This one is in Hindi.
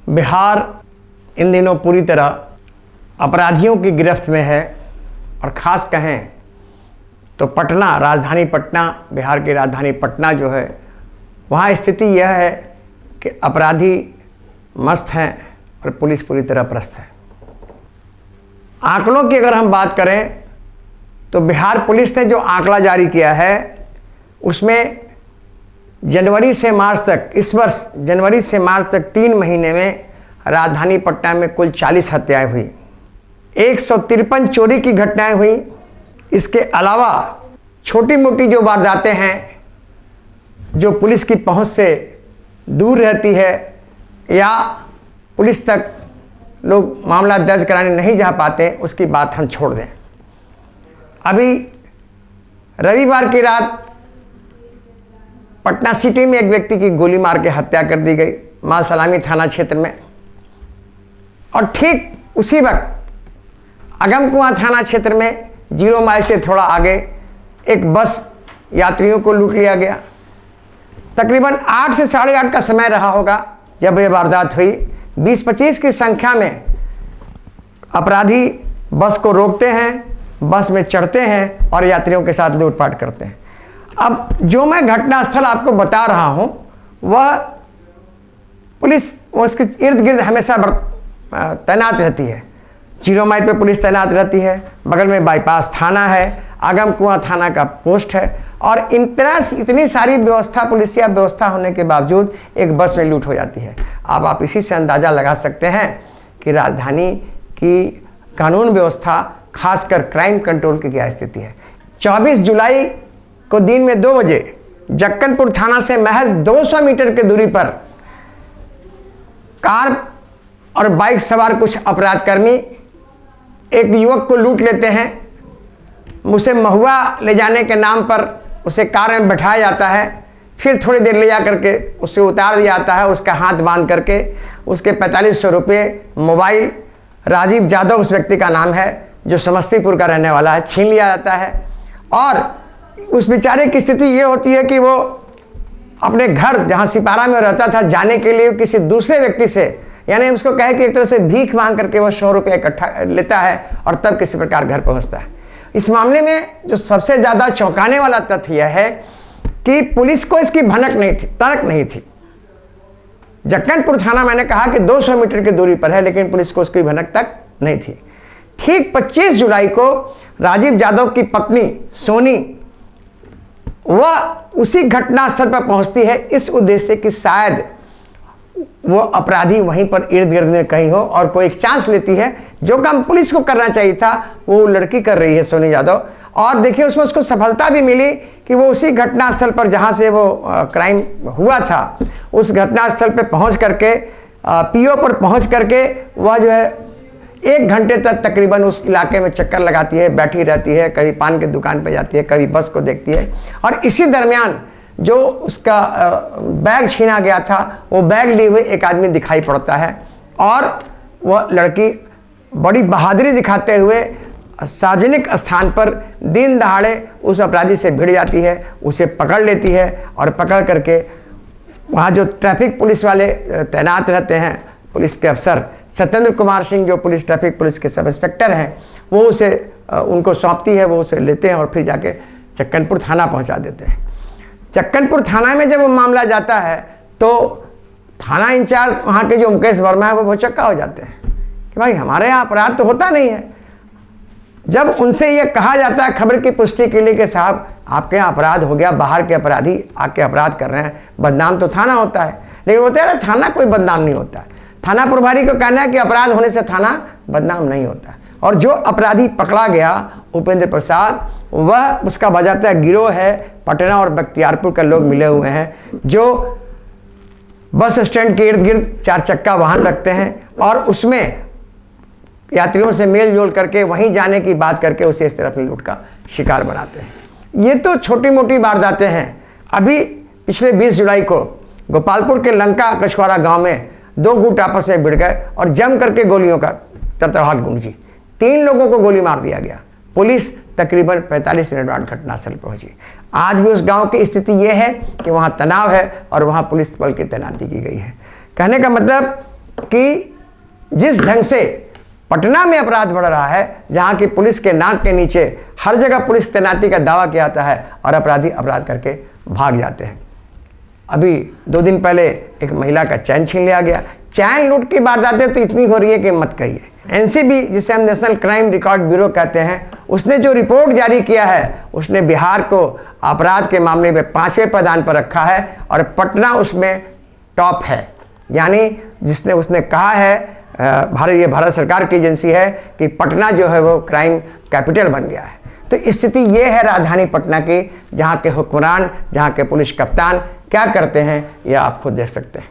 बिहार इन दिनों पूरी तरह अपराधियों की गिरफ्त में है और ख़ास कहें तो पटना, राजधानी पटना, बिहार की राजधानी पटना जो है, वहाँ स्थिति यह है कि अपराधी मस्त हैं और पुलिस पूरी तरह पस्त है। आंकड़ों की अगर हम बात करें तो बिहार पुलिस ने जो आंकड़ा जारी किया है उसमें जनवरी से मार्च तक, इस वर्ष जनवरी से मार्च तक 3 महीने में राजधानी पटना में कुल 40 हत्याएं हुई, 153 चोरी की घटनाएं हुई। इसके अलावा छोटी मोटी जो वारदातें हैं जो पुलिस की पहुंच से दूर रहती है या पुलिस तक लोग मामला दर्ज कराने नहीं जा पाते, उसकी बात हम छोड़ दें। अभी रविवार की रात पटना सिटी में एक व्यक्ति की गोली मार के हत्या कर दी गई, माल सलामी थाना क्षेत्र में। और ठीक उसी वक्त अगमकुआं थाना क्षेत्र में 0 माइल से थोड़ा आगे एक बस यात्रियों को लूट लिया गया। तकरीबन 8 से 8:30 का समय रहा होगा जब यह वारदात हुई। 20-25 की संख्या में अपराधी बस को रोकते हैं, बस में चढ़ते हैं और यात्रियों के साथ लूटपाट करते हैं। अब जो मैं घटनास्थल आपको बता रहा हूं वह पुलिस उसके इर्द गिर्द हमेशा तैनात रहती है। 0 माइल पे पुलिस तैनात रहती है, बगल में बाईपास थाना है, आगमकुआं थाना का पोस्ट है और इतनी सारी व्यवस्था, पुलिसिया व्यवस्था होने के बावजूद एक बस में लूट हो जाती है। अब आप इसी से अंदाज़ा लगा सकते हैं कि राजधानी की कानून व्यवस्था, खासकर क्राइम कंट्रोल की क्या स्थिति है। 24 जुलाई को दिन में 2 बजे जक्कनपुर थाना से महज 200 मीटर की दूरी पर कार और बाइक सवार कुछ अपराधकर्मी एक युवक को लूट लेते हैं। उसे महुआ ले जाने के नाम पर उसे कार में बैठाया जाता है, फिर थोड़ी देर ले जा करके उसे उतार दिया जाता है, उसका हाथ बांध करके उसके 4500 रुपये, मोबाइल, राजीव यादव उस व्यक्ति का नाम है जो समस्तीपुर का रहने वाला है, छीन लिया जाता है। और उस बेचारे की स्थिति ये होती है कि वो अपने घर जहाँ सिपारा में रहता था जाने के लिए किसी दूसरे व्यक्ति से, यानी उसको कहे कि एक तरह से भीख मांग करके वो 100 रुपये इकट्ठा लेता है और तब किसी प्रकार घर पहुँचता है। इस मामले में जो सबसे ज़्यादा चौंकाने वाला तथ्य यह है कि पुलिस को इसकी तनक नहीं थी। जक्कनपुर थाना मैंने कहा कि 200 मीटर की दूरी पर है, लेकिन पुलिस को उसकी भनक तक नहीं थी। ठीक 25 जुलाई को राजीव यादव की पत्नी सोनी वह उसी घटनास्थल पर पहुंचती है इस उद्देश्य कि शायद वो अपराधी वहीं पर इर्द गिर्द में कहीं हो और कोई एक चांस लेती है। जो काम पुलिस को करना चाहिए था वो लड़की कर रही है, सोनी यादव। और देखिए उसमें उसको सफलता भी मिली कि वो उसी घटनास्थल पर जहां से वो क्राइम हुआ था उस घटनास्थल पर पहुंच करके पीओ पर पहुंच करके वह जो है 1 घंटे तक तकरीबन उस इलाके में चक्कर लगाती है, बैठी रहती है, कभी पान की दुकान पर जाती है, कभी बस को देखती है। और इसी दरमियान जो उसका बैग छीना गया था वो बैग लिए हुए एक आदमी दिखाई पड़ता है और वह लड़की बड़ी बहादुरी दिखाते हुए सार्वजनिक स्थान पर दिन दहाड़े उस अपराधी से भिड़ जाती है, उसे पकड़ लेती है और पकड़ करके वहाँ जो ट्रैफिक पुलिस वाले तैनात रहते हैं, पुलिस के अफसर सत्येंद्र कुमार सिंह जो ट्रैफिक पुलिस के सब इंस्पेक्टर हैं, वो उसे उनको सौंपती है, वो उसे लेते हैं और फिर जाके जक्कनपुर थाना पहुँचा देते हैं। जक्कनपुर थाना में जब वो मामला जाता है तो थाना इंचार्ज वहाँ के जो मुकेश वर्मा है वो भौचक्का हो जाते हैं कि भाई हमारे यहाँ अपराध तो होता नहीं है। जब उनसे ये कहा जाता है खबर की पुष्टि के लिए कि साहब आपके यहाँ अपराध हो गया, बाहर के अपराधी आके अपराध कर रहे हैं, बदनाम तो थाना होता है। लेकिन बोलते हैं थाना कोई बदनाम नहीं होता। थाना प्रभारी को कहना है कि अपराध होने से थाना बदनाम नहीं होता। और जो अपराधी पकड़ा गया उपेंद्र प्रसाद, वह उसका बाज़ाब्ता गिरोह है, पटना और बख्तियारपुर के लोग मिले हुए हैं जो बस स्टैंड के इर्द गिर्द 4 चक्का वाहन रखते हैं और उसमें यात्रियों से मेल जोल करके वहीं जाने की बात करके उसे इस तरह अपनी लूट का शिकार बनाते हैं। ये तो छोटी मोटी वारदातें हैं। अभी पिछले 20 जुलाई को गोपालपुर के लंका कछवाड़ा गांव में 2 गुट आपस में भिड़ गए और जम करके गोलियों का तरतड़ाहट गूंजी। 3 लोगों को गोली मार दिया गया। पुलिस तकरीबन 45 मिनट बाद घटनास्थल पहुंची। आज भी उस गांव की स्थिति यह है कि वहां तनाव है और वहां पुलिस बल की तैनाती की गई है। कहने का मतलब कि जिस ढंग से पटना में अपराध बढ़ रहा है, जहां की पुलिस के नाक के नीचे हर जगह पुलिस तैनाती का दावा किया जाता है और अपराधी अपराध करके भाग जाते हैं। अभी 2 दिन पहले एक महिला का चैन छीन लिया गया। चैन लूट की वारदातें तो इतनी हो रही है कि मत कहिए। एनसीबी, जिसे हम नेशनल क्राइम रिकॉर्ड ब्यूरो कहते हैं, उसने जो रिपोर्ट जारी किया है, उसने बिहार को अपराध के मामले में 5वें पायदान पर रखा है और पटना उसमें टॉप है। यानी जिसने उसने कहा है, भारत सरकार की एजेंसी है कि पटना जो है वो क्राइम कैपिटल बन गया है। तो स्थिति ये है राजधानी पटना की, जहाँ के हुक्मरान, जहाँ के पुलिस कप्तान क्या करते हैं, यह आप खुद देख सकते हैं।